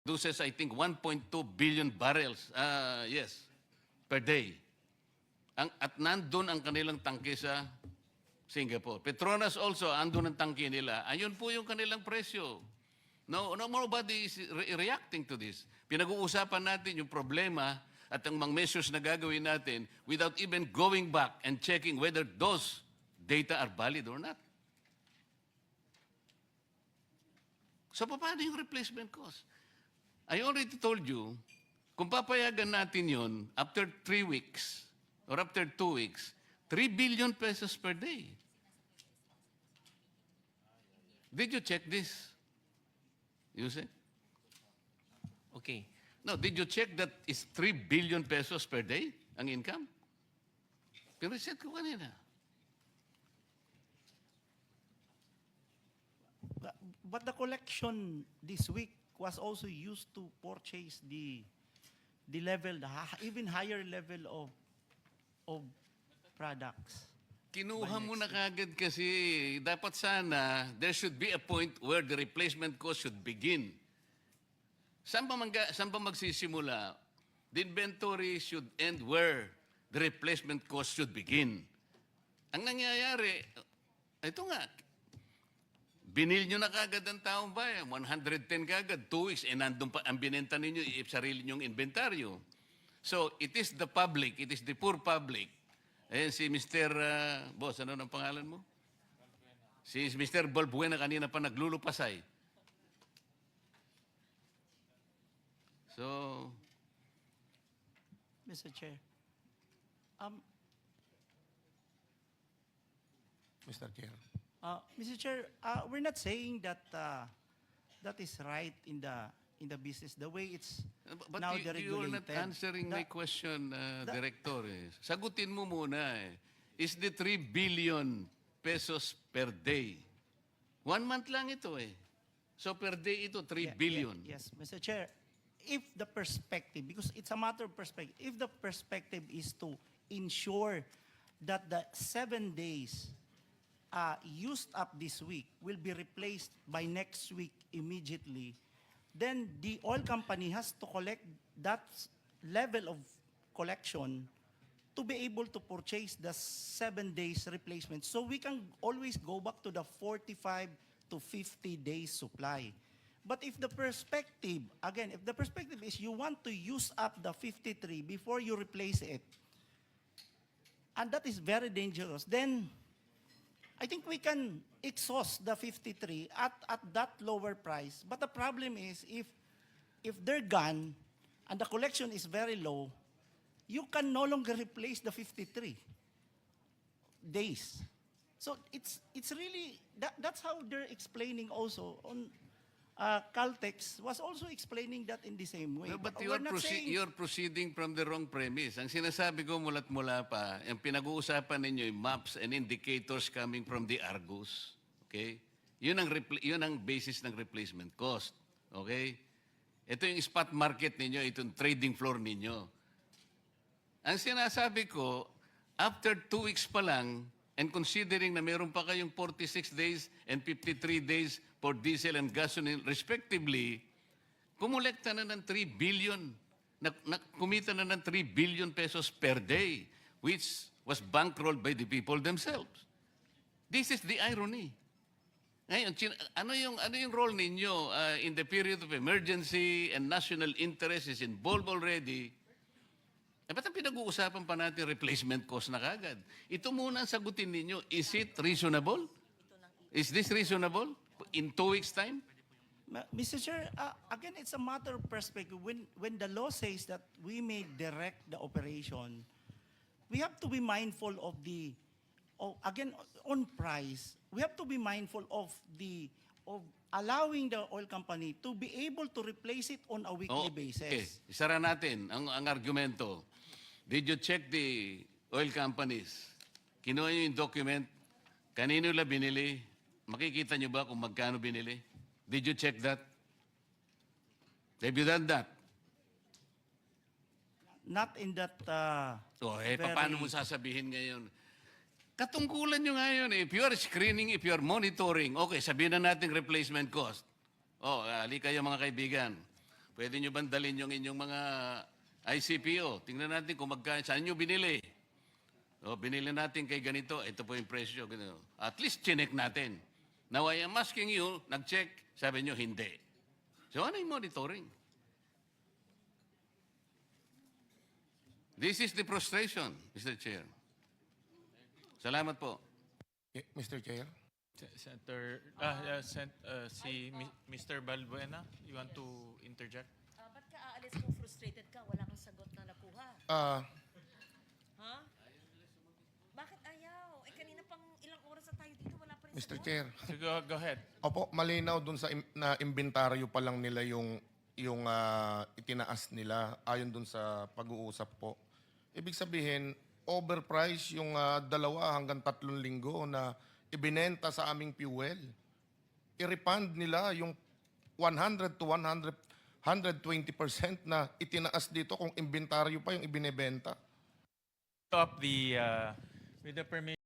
produces, I think, 1.2 billion barrels, yes, per day. At nandun ang kanilang tangke sa Singapore. Petronas also, andun ang tangke nila. Ayun po yung kanilang presyo. No, nobody is reacting to this. Pinag-uusapan natin yung problema at ang mga measures na gagawin natin without even going back and checking whether those data are valid or not. So, paano yung replacement cost? I already told you, kung papayagan natin yun, after 3 weeks or after 2 weeks, 3 billion pesos per day. Did you check this? You say? Okay. No, did you check that it's 3 billion pesos per day ang income? Pinareset ko kanina. But the collection this week was also used to purchase the level, even higher level of products. Kinuha mo na kagad kasi dapat sana there should be a point where the replacement cost should begin. Saan ba magsisimula? The inventory should end where the replacement cost should begin. Ang nangyayari, ito nga, binil nyo na kagad ang taong bayan, 110 kagad, 2 weeks, nandun pa ang binenta ninyo, sarili nyong inventaryo. So, it is the public, it is the poor public. Ayan si Mr. Boss, ano ang pangalan mo? Si Mr. Balbuena kanina pa naglulupasay. So, Mr. Chair, Mr. Chair. Mr. Chair, we're not saying that that is right in the business the way it's but now you are deregulated. not answering my question, the- Director. Sagutin mo muna. Is the 3 billion pesos per day? 1 month lang ito eh. So per day ito, 3 billion. Yes, Mr. Chair. If the perspective, because it's a matter of perspective, if the perspective is to ensure that the 7 days used up this week will be replaced by next week immediately, then the oil company has to collect that level of collection to be able to purchase the 7 days replacement. So we can always go back to the 45 to 50 days supply. But if the perspective, again, if the perspective is you want to use up the 53 before you replace it, and that is very dangerous, then I think we can exhaust the 53 at that lower price. But the problem is if they're gone and the collection is very low, you can no longer replace the 53 days. So it's really, that's how they're explaining also on Caltex was also explaining that in the same way. No, but we're not saying- you're proceeding from the wrong premise. Ang sinasabi ko mulat-mula pa, ang pinag-uusapan ninyo yung maps and indicators coming from the Argus. Okay? Yun ang basis ng replacement cost. Okay? Ito yung spot market ninyo, itong trading floor ninyo. Ang sinasabi ko, after 2 weeks pa lang, and considering na meron pa kayong 46 days and 53 days for diesel and gasoline respectively, kumulekta na ng 3 billion, kumita na ng 3 billion pesos per day, which was bankrolled by the people themselves. This is the irony. Ngayon, ano yung role ninyo in the period of emergency and national interest is involved already? Ba't ang pinag-uusapan pa natin replacement cost na kagad? Ito muna ang sagutin ninyo. Is it reasonable? Is this reasonable? In 2 weeks' time? Mr. Chair, again, it's a matter of perspective. When the law says that we may direct the operation, we have to be mindful of again, on price, we have to be mindful of allowing the oil company to be able to replace it on a weekly basis. Okay, isara natin ang argumento. Did you check the oil companies? Kinuha nyo yung document? Kanino la binili? Makikita nyo ba kung magkano binili? Did you check that? Have you done that? Not in that Paano mo sasabihin ngayon? Katungkulan nyo ngayon, if you are screening, if you are monitoring, okay, sabihin na natin replacement cost. Halika kayo mga kaibigan. Pwede nyo bang dalhin yung inyong mga ICPO? Tingnan natin kung saan nyo binili. O, binili natin kay ganito, ito po yung presyo. Ganito. At least chinek natin. Now I am asking you, nag-check, sabi nyo hindi. So ano yung monitoring? This is the frustration, Mr. Chair. Salamat po. Mr. Chair. Senator, si Mr. Balbuena, you want to interject? Ba't ka aalis kung frustrated ka? Wala kang sagot na nakuha. Ah, Ha? Bakit ayaw? Eh, kanina pang ilang oras na tayo dito, wala pa rin Mr. sagot. Chair. So go ahead. Opo, malinaw dun sa na inventaryo pa lang nila yung itinaas nila ayon dun sa pag-uusap po. Ibig sabihin, overprice yung 2 hanggang 3 linggo na ibinenta sa aming fuel. I-refund nila yung 100 to 120% na itinaas dito kung inventaryo pa yung ibinebenta. Up the, with the permission